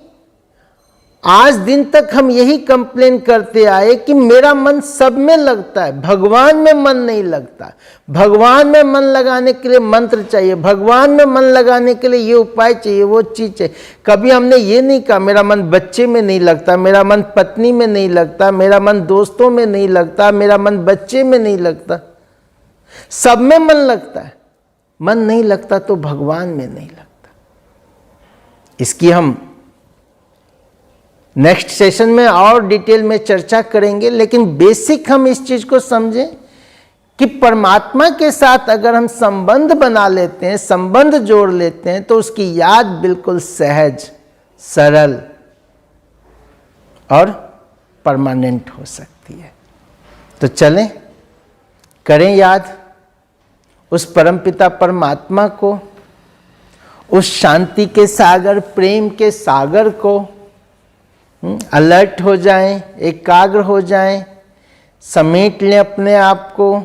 आज दिन तक हम यही कंप्लेन करते आए कि मेरा मन सब में लगता है, भगवान में मन नहीं लगता। भगवान में मन लगाने के लिए मंत्र चाहिए, भगवान में मन लगाने के लिए ये उपाय चाहिए, वो चीज चाहिए। कभी हमने ये नहीं कहा मेरा मन बच्चे में नहीं लगता, मेरा मन पत्नी में नहीं लगता, मेरा मन दोस्तों में नहीं लगता, मेरा मन बच्चे में नहीं लगता। सब में मन लगता है। मन नहीं लगता तो भगवान में नहीं लगता। इसकी हम नेक्स्ट सेशन में और डिटेल में चर्चा करेंगे, लेकिन बेसिक हम इस चीज को समझें कि परमात्मा के साथ अगर हम संबंध बना लेते हैं, संबंध जोड़ लेते हैं, तो उसकी याद बिल्कुल सहज, सरल और परमानेंट हो सकती है। तो चलें, करें याद उस परमपिता परमात्मा को, उस शांति के सागर, प्रेम के सागर को। अलर्ट हो जाएं, एकाग्र हो जाएं, समेट लें अपने आप को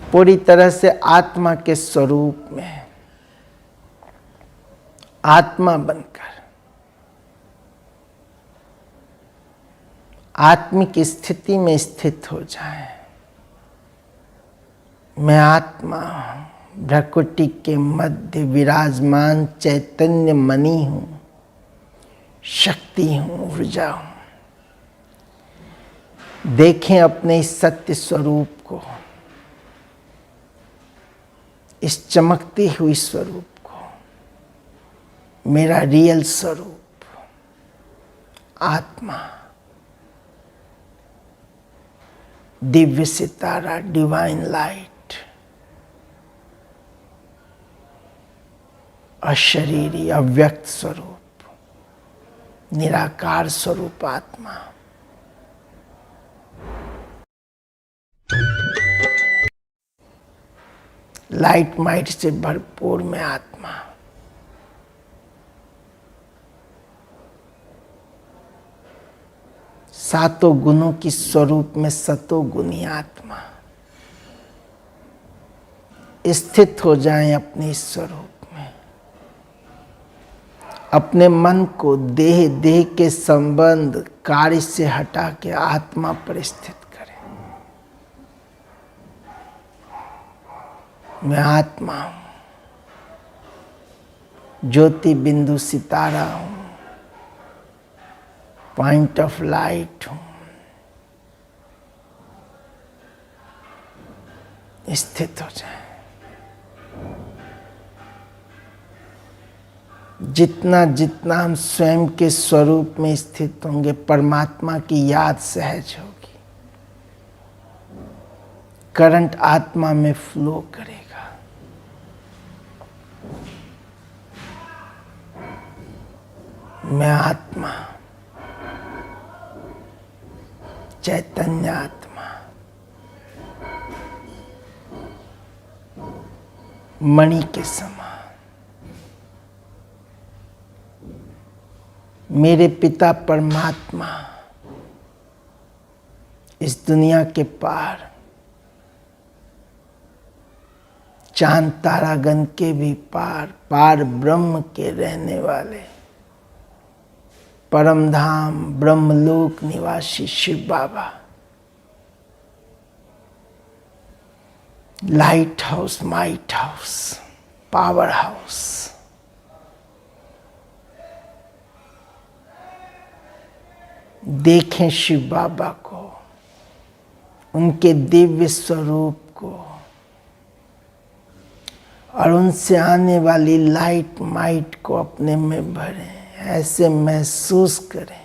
पूरी तरह से आत्मा के स्वरूप में, आत्मा बनकर आत्मिक स्थिति में स्थित हो जाएं। मैं आत्मा हूं, भ्रकुटी के मध्य विराजमान चैतन्य मणि हूं, शक्ति हूं, ऊर्जा हूं। देखें अपने इस सत्य स्वरूप को, इस चमकती हुई स्वरूप को, मेरा रियल स्वरूप आत्मा, दिव्य सितारा, डिवाइन लाइट, अशरीरी अव्यक्त स्वरूप, निराकार स्वरूप आत्मा। लाइट माइट से भरपूर में आत्मा। सातों गुणों की स्वरूप में सतो गुणी आत्मा। स्थित हो जाएं अपने स्वरूप में। अपने मन को देह देह के संबंध, कार्य से हटा के आत्मा पर स्थित करें। मैं आत्मा हूं, ज्योति बिंदु सितारा हूं, पॉइंट ऑफ लाइट हूं। स्थित हो जाए। जितना जितना हम स्वयं के स्वरूप में स्थित होंगे, परमात्मा की याद सहज होगी। करंट आत्मा में फ्लो करेगा। मैं आत्मा, चैतन्य आत्मा, मणि के समान। मेरे पिता परमात्मा इस दुनिया के पार, चांद तारागण के भी पार, पार ब्रह्म के रहने वाले, परमधाम ब्रह्मलोक निवासी Shiv Baba lighthouse, might house, powerhouse. देखें शिव बाबा को, उनके दिव्य स्वरूप को, और उनसे आने वाली लाइट माइट को अपने में भरें। ऐसे महसूस करें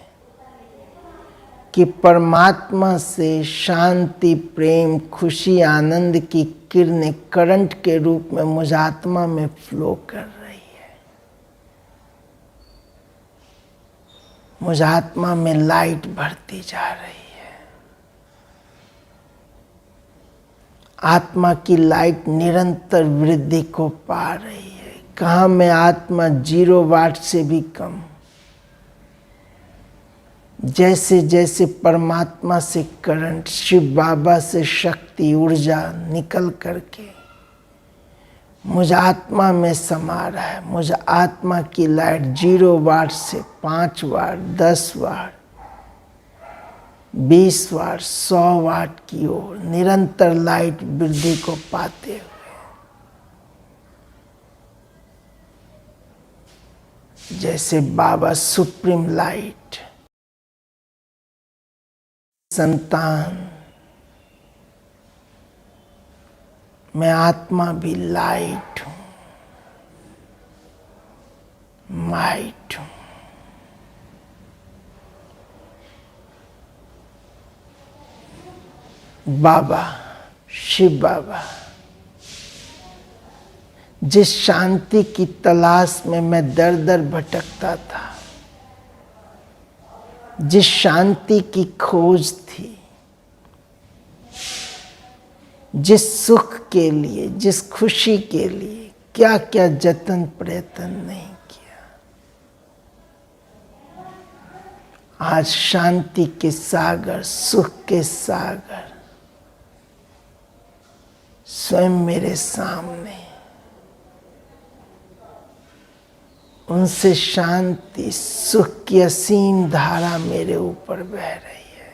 कि परमात्मा से शांति, प्रेम, खुशी, आनंद की किरणें करंट के रूप में मुझ आत्मा में फ्लो कर रही है। मुझ आत्मा में लाइट बढ़ती जा रही है। आत्मा की लाइट निरंतर वृद्धि को पा रही है। कहाँ मैं आत्मा 0 वाट से भी कम। जैसे जैसे परमात्मा से करंट, शिव बाबा से शक्ति, ऊर्जा निकल करके मुझ आत्मा में समा रहा है। मुझ आत्मा की लाइट 0 वाट से 5 वाट, 10 वाट, 20 वाट, 100 वाट की ओर निरंतर लाइट वृद्धि को पाते हुए, जैसे बाबा सुप्रीम लाइट, संतान, मैं आत्मा भी लाइट हूं, माइट हूं। बाबा, शिव बाबा, जिस शांति की तलाश में मैं दर दर भटकता था, जिस शांति की खोज थी, जिस सुख के लिए, जिस खुशी के लिए क्या क्या जतन प्रयत्न नहीं किया, आज शांति के सागर, सुख के सागर स्वयं मेरे सामने। उनसे शांति, सुख की असीम धारा मेरे ऊपर बह रही है,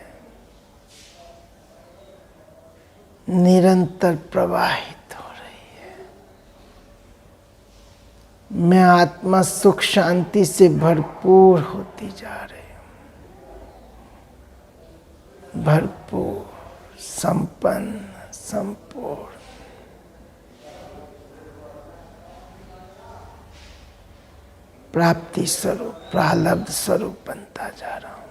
निरंतर प्रवाहित हो रही है। मैं आत्मा सुख शांति से भरपूर होती जा रही हूं, भरपूर, संपन्न, संपूर्ण। प्राप्ति स्वरूप, प्रालब्ध स्वरूप बनता जा रहा हूं।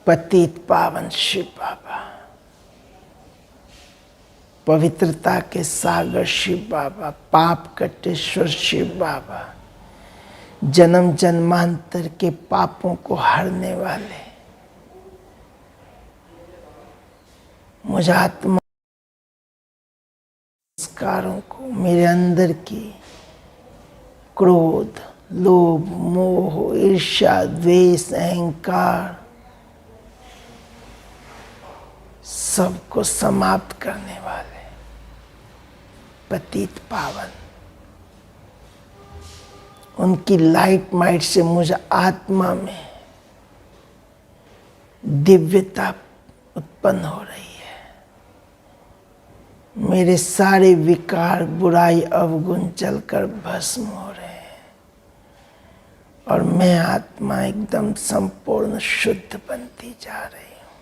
पतित पावन शिव बाबा, पवित्रता के सागर शिव बाबा, पाप कटेश्वर शिव बाबा, जन्म जन्मांतर के पापों को हरने वाले मुझ आत्मा संस्कारों को, मेरे अंदर की क्रोध, लोभ, मोह, ईर्ष्या, द्वेष, अहंकार, सबको समाप्त करने वाले पतित पावन, उनकी लाइट माइट से मुझ आत्मा में दिव्यता उत्पन्न हो रही है। मेरे सारे विकार, बुराई, अवगुण जलकर भस्म हो रहे हैं और मैं आत्मा एकदम संपूर्ण शुद्ध बनती जा रही हूं,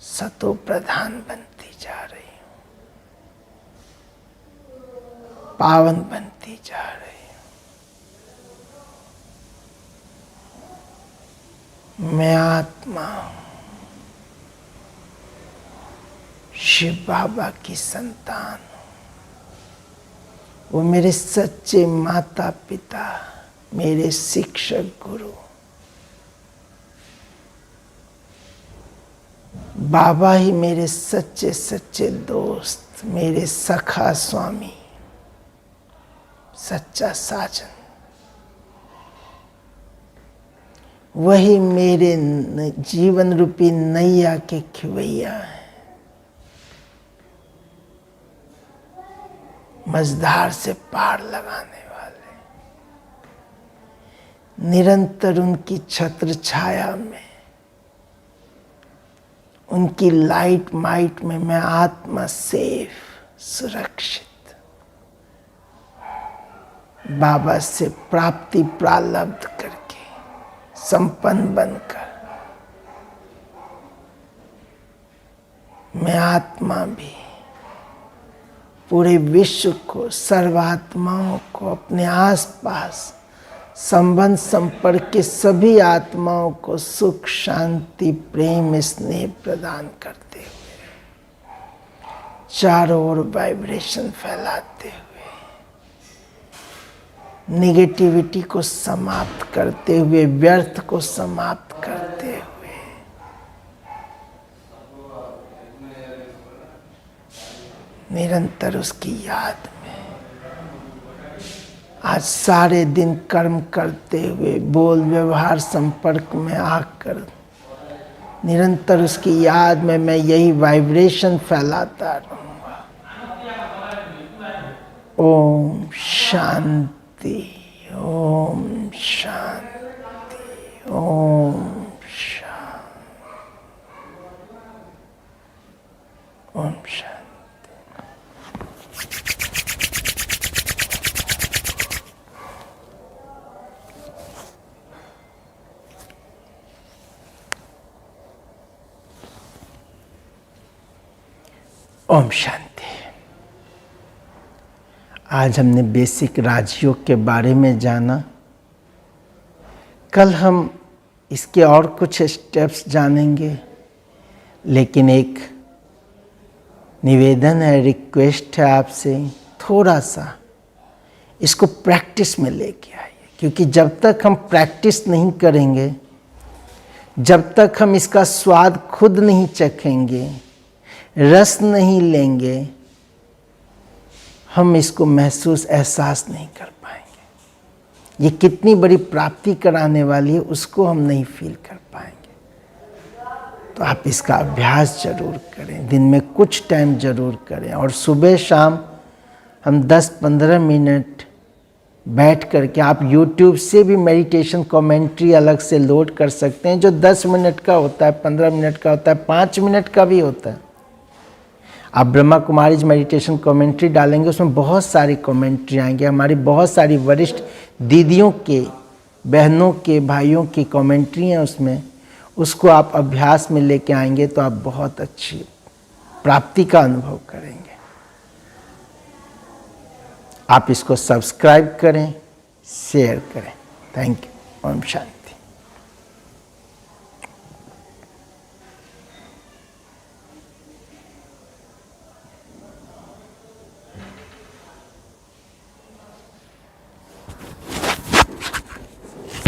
सतो प्रधान बनती जा रही हूं, पावन बनती जा रही हूं। मैं आत्मा हूं, शिव बाबा की संतान हूं। वो मेरे सच्चे माता पिता, मेरे शिक्षक गुरु, बाबा ही मेरे सच्चे सच्चे दोस्त, मेरे सखा स्वामी, सच्चा साजन। वही मेरे जीवन रूपी नैया के खिवैया हैं, मझधार से पार लगाने वाले। निरंतर उनकी छत्र छाया में उनकी लाइट माइट में मैं आत्मा सेफ, सुरक्षित, बाबा से प्राप्ति प्रारब्ध करके संपन्न बनकर मैं आत्मा भी पूरे विश्व को, सर्वात्माओं को, अपने आसपास संबंध संपर्क के सभी आत्माओं को सुख, शांति, प्रेम, स्नेह प्रदान करते हुए, चारों ओर वाइब्रेशन फैलाते हुए, नेगेटिविटी को समाप्त करते हुए, व्यर्थ को समाप्त करते हुए, निरंतर उसकी याद में आज सारे दिन कर्म करते हुए, बोल व्यवहार संपर्क में आकर निरंतर उसकी याद में मैं यही वाइब्रेशन फैलाता रहूंगा। ओम शांति, ओम शांति, ओम शांति, ओम शांति। ओम शांति। आज हमने बेसिक राजयोग के बारे में जाना। कल हम इसके और कुछ स्टेप्स जानेंगे, लेकिन एक निवेदन है, रिक्वेस्ट है आपसे, थोड़ा सा इसको प्रैक्टिस में लेके आइए, क्योंकि जब तक हम प्रैक्टिस नहीं करेंगे, जब तक हम इसका स्वाद खुद नहीं चखेंगे, रस नहीं लेंगे, हम इसको महसूस, एहसास नहीं कर पाएंगे। ये कितनी बड़ी प्राप्ति कराने वाली है उसको हम नहीं फील कर पाएंगे। तो आप इसका अभ्यास जरूर करें, दिन में कुछ टाइम जरूर करें, और सुबह शाम हम 10-15 मिनट बैठ करके, आप YouTube से भी मेडिटेशन कमेंट्री अलग से लोड कर सकते हैं, जो 10 मिनट का होता है, 15 मिनट का होता है, 5 मिनट का भी होता है। आप ब्रह्मा कुमारीज मेडिटेशन कमेंट्री डालेंगे, उसमें बहुत सारी कमेंट्री आएंगे, हमारी बहुत सारी वरिष्ठ दीदियों के, बहनों के, भाइयों की कमेंट्री हैं उसमें। उसको आप अभ्यास में लेके आएंगे तो आप बहुत अच्छी प्राप्ति का अनुभव करेंगे। आप इसको सब्सक्राइब करें, शेयर करें। Thank you. ओम शांति।